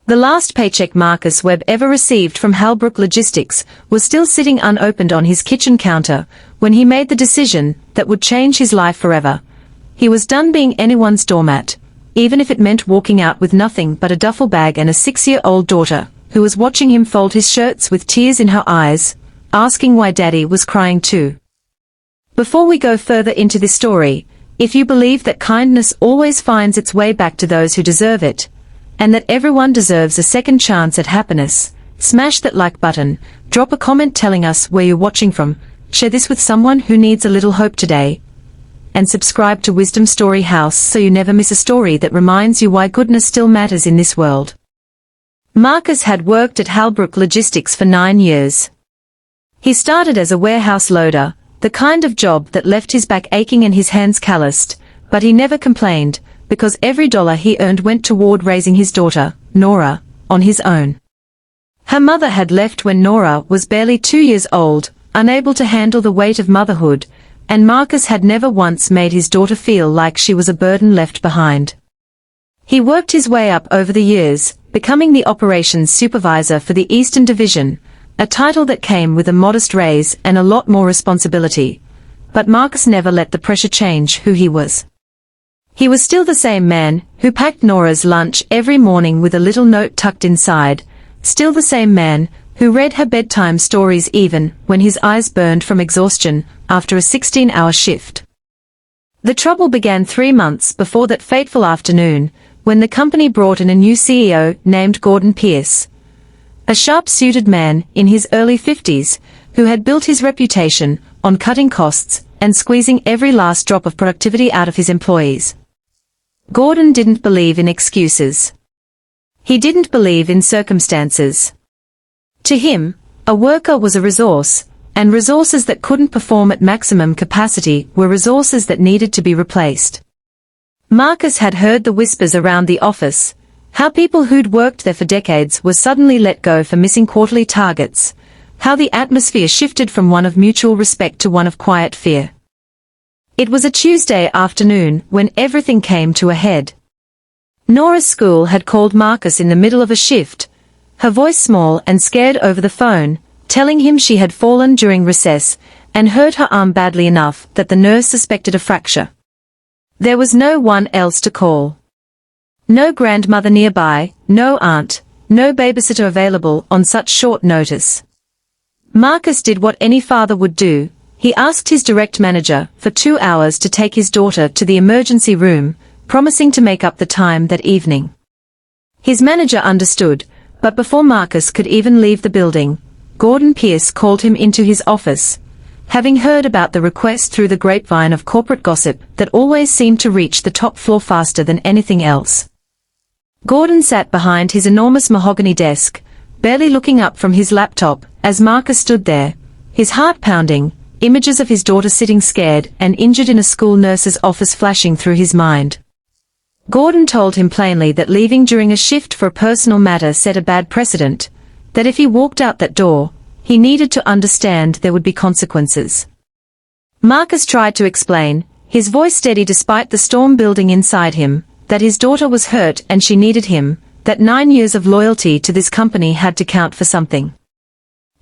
The last paycheck Marcus Webb ever received from Halbrook Logistics was still sitting unopened on his kitchen counter when he made the decision that would change his life forever. He was done being anyone's doormat, even if it meant walking out with nothing but a duffel bag and a 6-year-old daughter, who was watching him fold his shirts with tears in her eyes, asking why Daddy was crying too. Before we go further into this story, if you believe that kindness always finds its way back to those who deserve it, and that everyone deserves a second chance at happiness, smash that like button, drop a comment telling us where you're watching from, share this with someone who needs a little hope today, and subscribe to Wisdom Story House so you never miss a story that reminds you why goodness still matters in this world. Marcus had worked at Halbrook Logistics for 9 years. He started as a warehouse loader, the kind of job that left his back aching and his hands calloused, but he never complained, because every dollar he earned went toward raising his daughter, Nora, on his own. Her mother had left when Nora was barely 2 years old, unable to handle the weight of motherhood, and Marcus had never once made his daughter feel like she was a burden left behind. He worked his way up over the years, becoming the operations supervisor for the Eastern Division, a title that came with a modest raise and a lot more responsibility. But Marcus never let the pressure change who he was. He was still the same man who packed Nora's lunch every morning with a little note tucked inside, still the same man who read her bedtime stories even when his eyes burned from exhaustion after a 16-hour shift. The trouble began 3 months before that fateful afternoon, when the company brought in a new CEO named Gordon Pierce. A sharp-suited man in his early 50s, who had built his reputation on cutting costs and squeezing every last drop of productivity out of his employees. Gordon didn't believe in excuses. He didn't believe in circumstances. To him, a worker was a resource, and resources that couldn't perform at maximum capacity were resources that needed to be replaced. Marcus had heard the whispers around the office, how people who'd worked there for decades were suddenly let go for missing quarterly targets, how the atmosphere shifted from one of mutual respect to one of quiet fear. It was a Tuesday afternoon when everything came to a head. Nora's school had called Marcus in the middle of a shift, her voice small and scared over the phone, telling him she had fallen during recess and hurt her arm badly enough that the nurse suspected a fracture. There was no one else to call. No grandmother nearby, no aunt, no babysitter available on such short notice. Marcus did what any father would do. He asked his direct manager for 2 hours to take his daughter to the emergency room, promising to make up the time that evening. His manager understood, but before Marcus could even leave the building, Gordon Pierce called him into his office, having heard about the request through the grapevine of corporate gossip that always seemed to reach the top floor faster than anything else. Gordon sat behind his enormous mahogany desk, barely looking up from his laptop, as Marcus stood there, his heart pounding, images of his daughter sitting scared and injured in a school nurse's office flashing through his mind. Gordon told him plainly that leaving during a shift for a personal matter set a bad precedent, that if he walked out that door, he needed to understand there would be consequences. Marcus tried to explain, his voice steady despite the storm building inside him, that his daughter was hurt and she needed him, that 9 years of loyalty to this company had to count for something.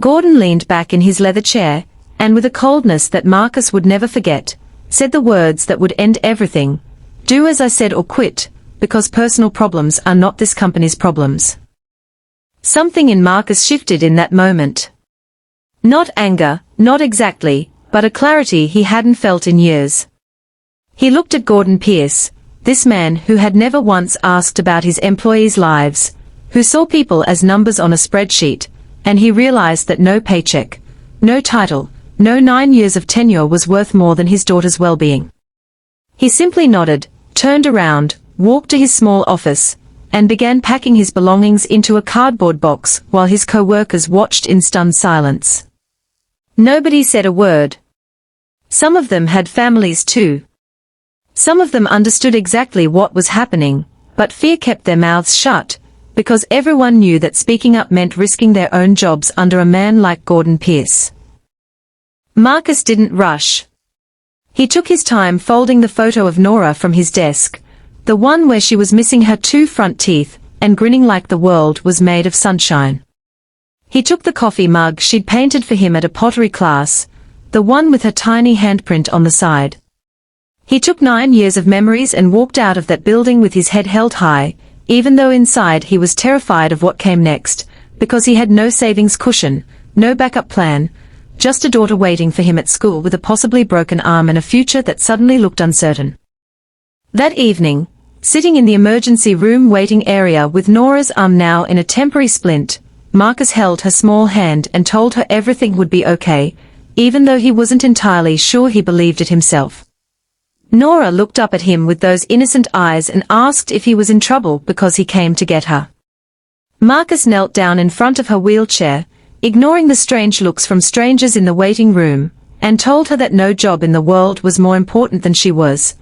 Gordon leaned back in his leather chair, and with a coldness that Marcus would never forget, said the words that would end everything: "Do as I said or quit, because personal problems are not this company's problems." Something in Marcus shifted in that moment. Not anger, not exactly, but a clarity he hadn't felt in years. He looked at Gordon Pierce, this man who had never once asked about his employees' lives, who saw people as numbers on a spreadsheet, and he realized that no paycheck, no title, no 9 years of tenure was worth more than his daughter's well-being. He simply nodded, turned around, walked to his small office, and began packing his belongings into a cardboard box while his co-workers watched in stunned silence. Nobody said a word. Some of them had families too. Some of them understood exactly what was happening, but fear kept their mouths shut, because everyone knew that speaking up meant risking their own jobs under a man like Gordon Pierce. Marcus didn't rush. He took his time folding the photo of Nora from his desk, the one where she was missing her 2 front teeth and grinning like the world was made of sunshine. He took the coffee mug she'd painted for him at a pottery class, the one with her tiny handprint on the side. He took 9 years of memories and walked out of that building with his head held high, even though inside he was terrified of what came next, because he had no savings cushion, no backup plan, just a daughter waiting for him at school with a possibly broken arm and a future that suddenly looked uncertain. That evening, sitting in the emergency room waiting area with Nora's arm now in a temporary splint, Marcus held her small hand and told her everything would be okay, even though he wasn't entirely sure he believed it himself. Nora looked up at him with those innocent eyes and asked if he was in trouble because he came to get her. Marcus knelt down in front of her wheelchair, ignoring the strange looks from strangers in the waiting room, and told her that no job in the world was more important than she was,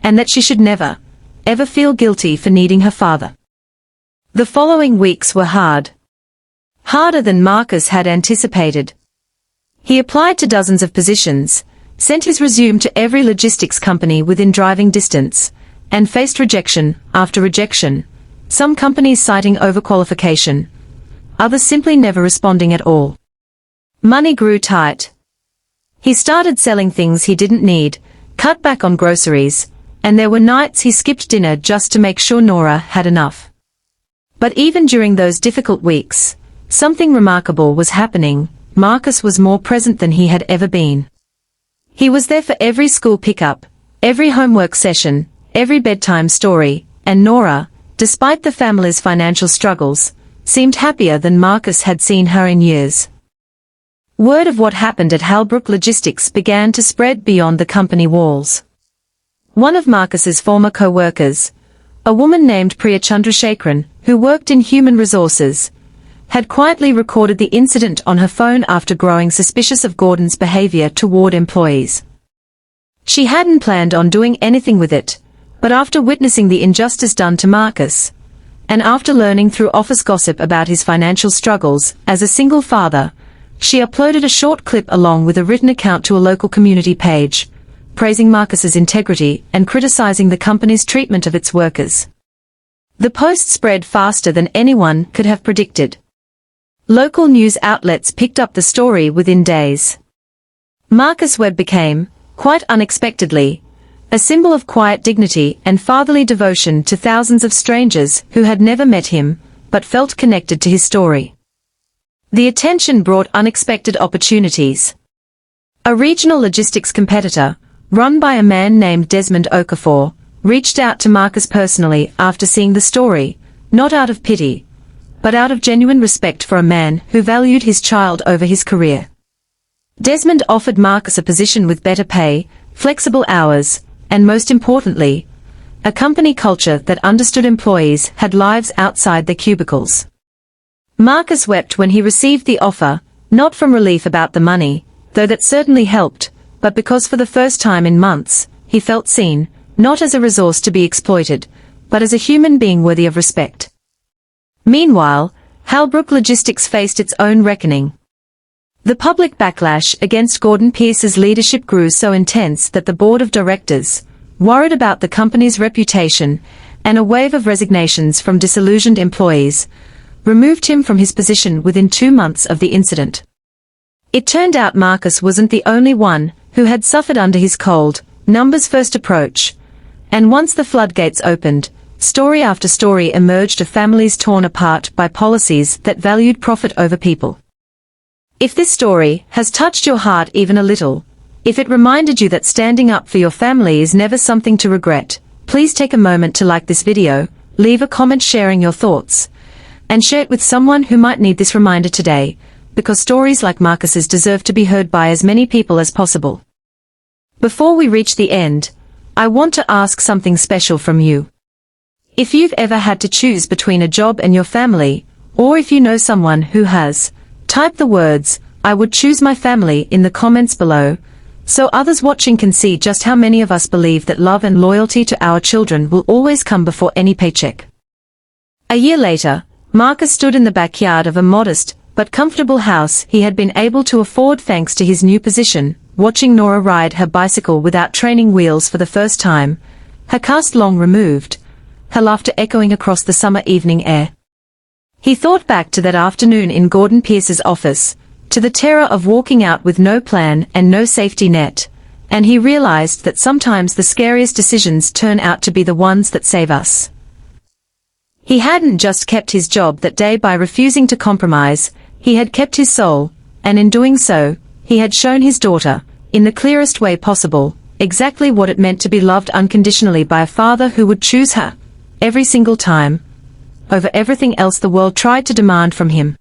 and that she should never, ever feel guilty for needing her father. The following weeks were hard. Harder than Marcus had anticipated. He applied to dozens of positions, sent his resume to every logistics company within driving distance, and faced rejection after rejection, some companies citing overqualification, others simply never responding at all. Money grew tight. He started selling things he didn't need, cut back on groceries, and there were nights he skipped dinner just to make sure Nora had enough. But even during those difficult weeks, something remarkable was happening. Marcus was more present than he had ever been. He was there for every school pickup, every homework session, every bedtime story, and Nora, despite the family's financial struggles, seemed happier than Marcus had seen her in years. Word of what happened at Heartwarming Logistics began to spread beyond the company walls. One of Marcus's former co-workers, a woman named Priya Chandrasekharan, who worked in human resources, had quietly recorded the incident on her phone after growing suspicious of Gordon's behavior toward employees. She hadn't planned on doing anything with it, but after witnessing the injustice done to Marcus, and after learning through office gossip about his financial struggles as a single father, she uploaded a short clip along with a written account to a local community page, praising Marcus's integrity and criticizing the company's treatment of its workers. The post spread faster than anyone could have predicted. Local news outlets picked up the story within days. Marcus Webb became, quite unexpectedly, a symbol of quiet dignity and fatherly devotion to thousands of strangers who had never met him, but felt connected to his story. The attention brought unexpected opportunities. A regional logistics competitor, run by a man named Desmond Okafor, reached out to Marcus personally after seeing the story, not out of pity, but out of genuine respect for a man who valued his child over his career. Desmond offered Marcus a position with better pay, flexible hours, and most importantly, a company culture that understood employees had lives outside their cubicles. Marcus wept when he received the offer, not from relief about the money, though that certainly helped, but because for the first time in months, he felt seen, not as a resource to be exploited, but as a human being worthy of respect. Meanwhile, Heartwarming Logistics faced its own reckoning. The public backlash against Gordon Pierce's leadership grew so intense that the board of directors, worried about the company's reputation and a wave of resignations from disillusioned employees, removed him from his position within 2 months of the incident. It turned out Marcus wasn't the only one who had suffered under his cold, numbers-first approach, and once the floodgates opened, story after story emerged of families torn apart by policies that valued profit over people. If this story has touched your heart even a little, if it reminded you that standing up for your family is never something to regret, please take a moment to like this video, leave a comment sharing your thoughts, and share it with someone who might need this reminder today, because stories like Marcus's deserve to be heard by as many people as possible. Before we reach the end, I want to ask something special from you. If you've ever had to choose between a job and your family, or if you know someone who has, type the words, "I would choose my family" in the comments below, so others watching can see just how many of us believe that love and loyalty to our children will always come before any paycheck. A year later, Marcus stood in the backyard of a modest but comfortable house he had been able to afford thanks to his new position, watching Nora ride her bicycle without training wheels for the first time, her cast long removed, her laughter echoing across the summer evening air. He thought back to that afternoon in Gordon Pierce's office, to the terror of walking out with no plan and no safety net, and he realized that sometimes the scariest decisions turn out to be the ones that save us. He hadn't just kept his job that day by refusing to compromise, he had kept his soul, and in doing so, he had shown his daughter, in the clearest way possible, exactly what it meant to be loved unconditionally by a father who would choose her, every single time, over everything else the world tried to demand from him.